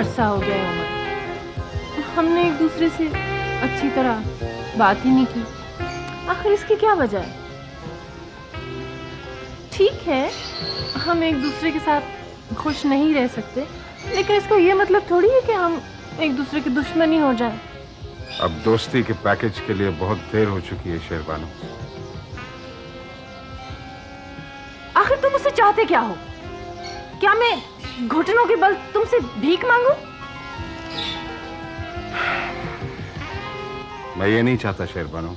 अरसा हो गया है उमर, हमने एक दूसरे से अच्छी तरह बात ही नहीं की। आखिर इसकी क्या वजह है? ठीक है, हम एक दूसरे के साथ खुश नहीं रह सकते, लेकिन इसका ये मतलब थोड़ी है कि हम एक दूसरे के दुश्मन ही हो जाएं। अब दोस्ती के पैकेज के लिए बहुत देर हो चुकी है शेरबानो। आखिर तुम मुझसे चाहते क्या हो? क्या मैं घुटनों के बल तुमसे भीख मांगू? मैं ये नहीं चाहता शेरबानो।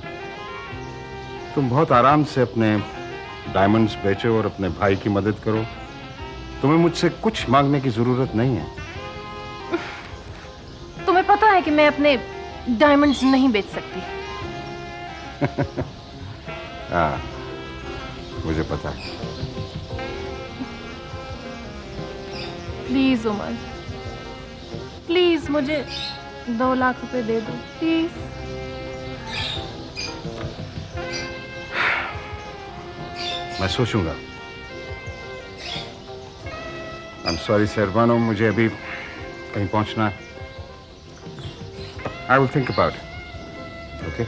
तुम बहुत आराम से अपने डायमंड्स बेचो और अपने भाई की मदद करो। तुम्हें मुझसे कुछ मांगने की जरूरत नहीं है। तुम्हें पता है कि मैं अपने डायमंड्स नहीं बेच सकती। हाँ, मुझे पता है। प्लीज उमर, प्लीज मुझे 2 लाख रुपए दे दो प्लीज। मैं सोचूंगा। आई एम सॉरी शेरबानो, मुझे अभी कहीं पहुंचना है। I will think about it. Okay?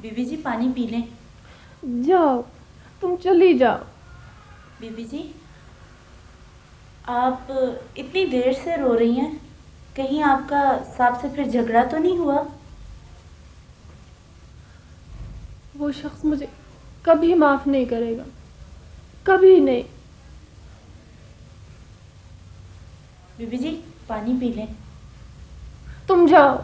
बीबी जी पानी पी लें। जाओ, तुम चली जाओ। बीबी जी, आप इतनी देर से रो रही हैं, कहीं आपका साहब से फिर झगड़ा तो नहीं हुआ? वो शख्स मुझे कभी माफ नहीं करेगा, कभी नहीं। बीबी जी पानी पी लें। तुम जाओ।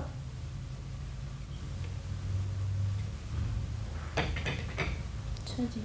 अच्छा जी।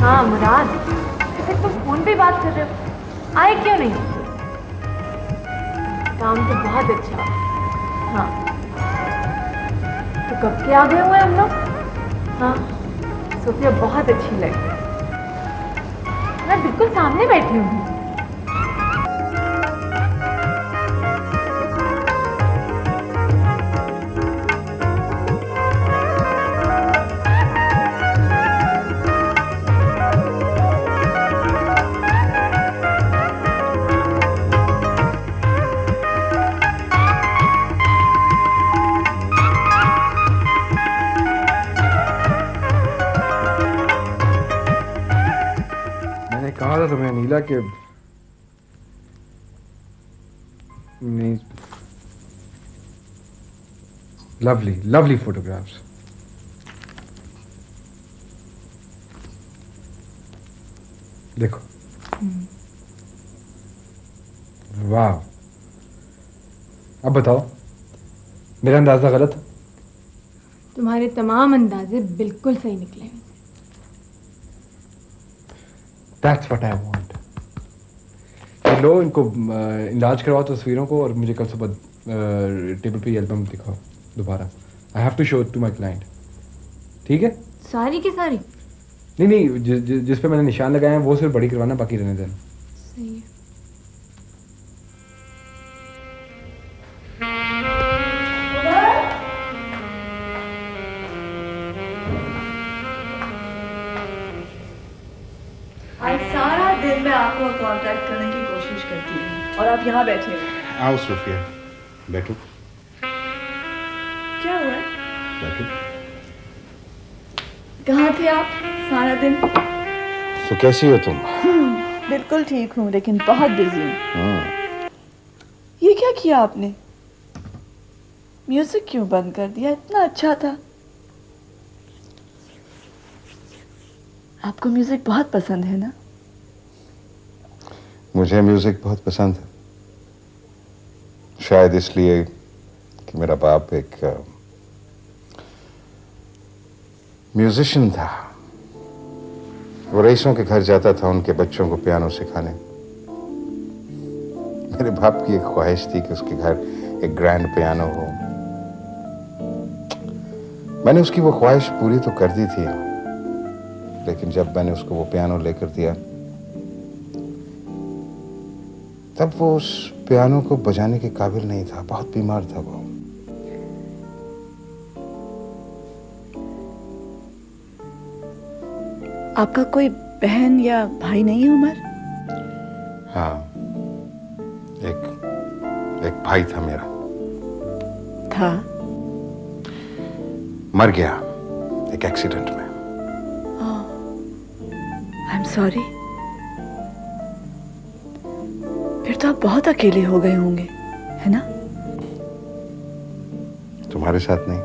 हाँ मुराद, फिर तुम फोन पे बात कर रहे हो, आए क्यों नहीं? काम तो बहुत अच्छा। हाँ, तो कब के आ गए हुए हम लोग? हाँ, सोफिया बहुत अच्छी लगी। मैं बिल्कुल सामने बैठी हूँ। कहा था तुम्हें नीला के नहीं। Lovely lovely photographs. देखो, वाह। अब बताओ, मेरा अंदाजा गलत है? तुम्हारे तमाम अंदाजे बिल्कुल सही निकले। That's what I want. लो इनको इलाज करवाओ तस्वीरों को और मुझे कल सुबह टेबल पे एल्बम दिखाओ दोबारा। I have to show it to my client. ठीक है? सारी की सारी? नहीं नहीं, जिस पे मैंने निशान लगाए हैं वो सिर्फ बड़ी करवाना, बाकी रहने देना। सही है। आज सारा दिन मैं आपको कांटेक्ट करने की कोशिश करती हूँ और आप यहाँ बैठे हो। आओ सोफिया, बैठो क्या हुआ है? बैठो। कहाँ थे आप सारा दिन? तो कैसी हो तुम? बिल्कुल ठीक हूँ, लेकिन बहुत बिजी हूँ। ये क्या किया आपने? म्यूजिक क्यों बंद कर दिया? इतना अच्छा था। आपको म्यूजिक बहुत पसंद है ना? मुझे म्यूजिक बहुत पसंद है, शायद इसलिए कि मेरा बाप एक म्यूजिशियन था। वो रईसों के घर जाता था उनके बच्चों को पियानो सिखाने। मेरे बाप की एक ख्वाहिश थी कि उसके घर एक ग्रैंड पियानो हो। मैंने उसकी वो ख्वाहिश पूरी तो कर दी थी, लेकिन जब मैंने उसको वो पियानो लेकर दिया तब वो उस पियानो को बजाने के काबिल नहीं था। बहुत बीमार था वो। आपका कोई बहन या भाई नहीं है उमर? हाँ, एक भाई था मेरा। था? मर गया एक एक्सीडेंट में। I am sorry. फिर तो आप बहुत अकेले हो गए होंगे, है ना? तुम्हारे साथ नहीं।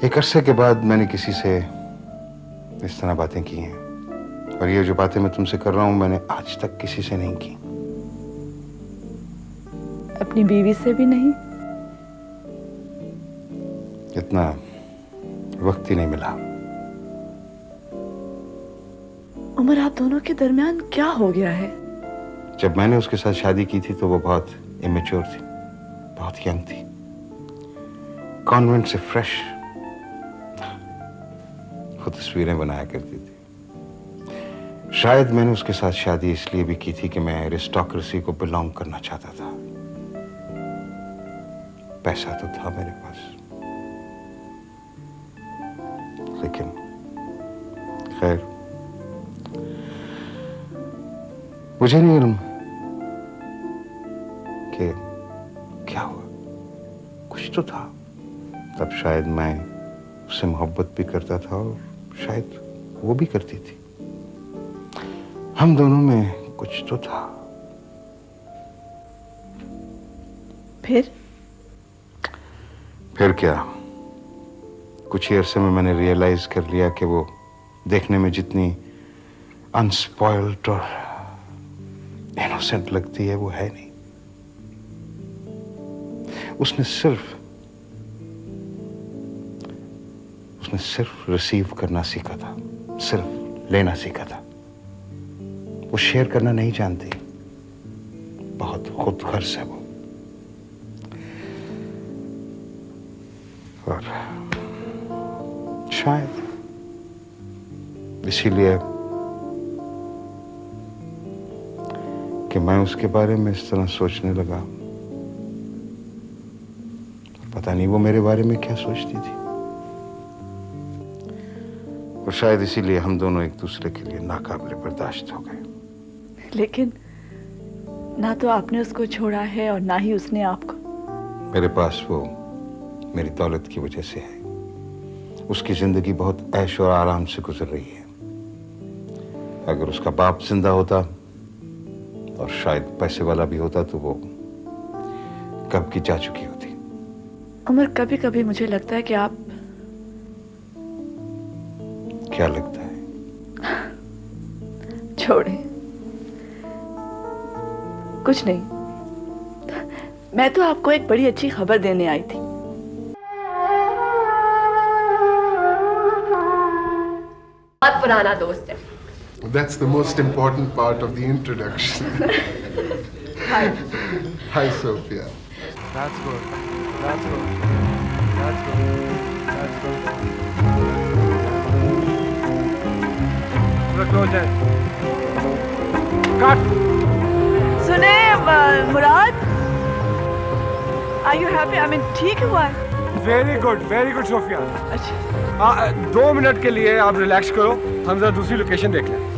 एक अरसे के बाद मैंने किसी से इस तरह बातें की हैं, और ये जो बातें मैं तुमसे कर रहा हूं मैंने आज तक किसी से नहीं की। अपनी बीवी से भी नहीं? इतना वक्त ही नहीं मिला। उमर, आप दोनों के दरमियान क्या हो गया है? जब मैंने उसके साथ शादी की थी तो वो बहुत इमेच्योर थी, बहुत यंग थी, कॉन्वेंट से फ्रेश। वो तस्वीरें बनाया करती थी। शायद मैंने उसके साथ शादी इसलिए भी की थी कि मैं एरिस्टोक्रेसी को बिलोंग करना चाहता था। पैसा तो था मेरे पास, लेकिन खैर मुझे नहीं मालूम कि क्या हुआ। कुछ तो था। तब शायद मैं उससे मोहब्बत भी करता था और शायद वो भी करती थी। हम दोनों में कुछ तो था। फिर क्या, कुछ ही अरसे में मैंने रियलाइज कर लिया कि वो देखने में जितनी अनस्पॉइल्ड और इनोसेंट लगती है वो है नहीं। उसने सिर्फ रिसीव करना सीखा था, सिर्फ लेना सीखा था। वो शेयर करना नहीं जानती, बहुत खुदगर्ज है वो। और शायद इसीलिए कि मैं उसके बारे में इस तरह सोचने लगा। पता नहीं वो मेरे बारे में क्या सोचती थी। और शायद इसीलिए हम दोनों एक दूसरे के लिए नाकाबिले बर्दाश्त हो गए। लेकिन ना तो आपने उसको छोड़ा है और ना ही उसने आपको। मेरे पास वो मेरी दौलत की वजह से है। उसकी जिंदगी बहुत ऐश और आराम से गुजर रही है। अगर उसका बाप जिंदा होता और शायद पैसे वाला भी होता तो वो कब की जा चुकी होती। उमर, कभी कभी मुझे लगता है कि आप। क्या लगता है? छोड़े, कुछ नहीं। मैं तो आपको एक बड़ी अच्छी खबर देने आई थी। बहुत पुराना दोस्त है, That's the most important part of the introduction. Hi. Hi, Sophia. That's good. That's good. That's good. That's good. Close it. Cut. सुने मुराद, Are you happy? I mean ठीक हुआ है? Very good, Sophia. अच्छा. 2 मिनट के लिए आप relax करो, हम जरा दूसरी लोकेशन देख लें.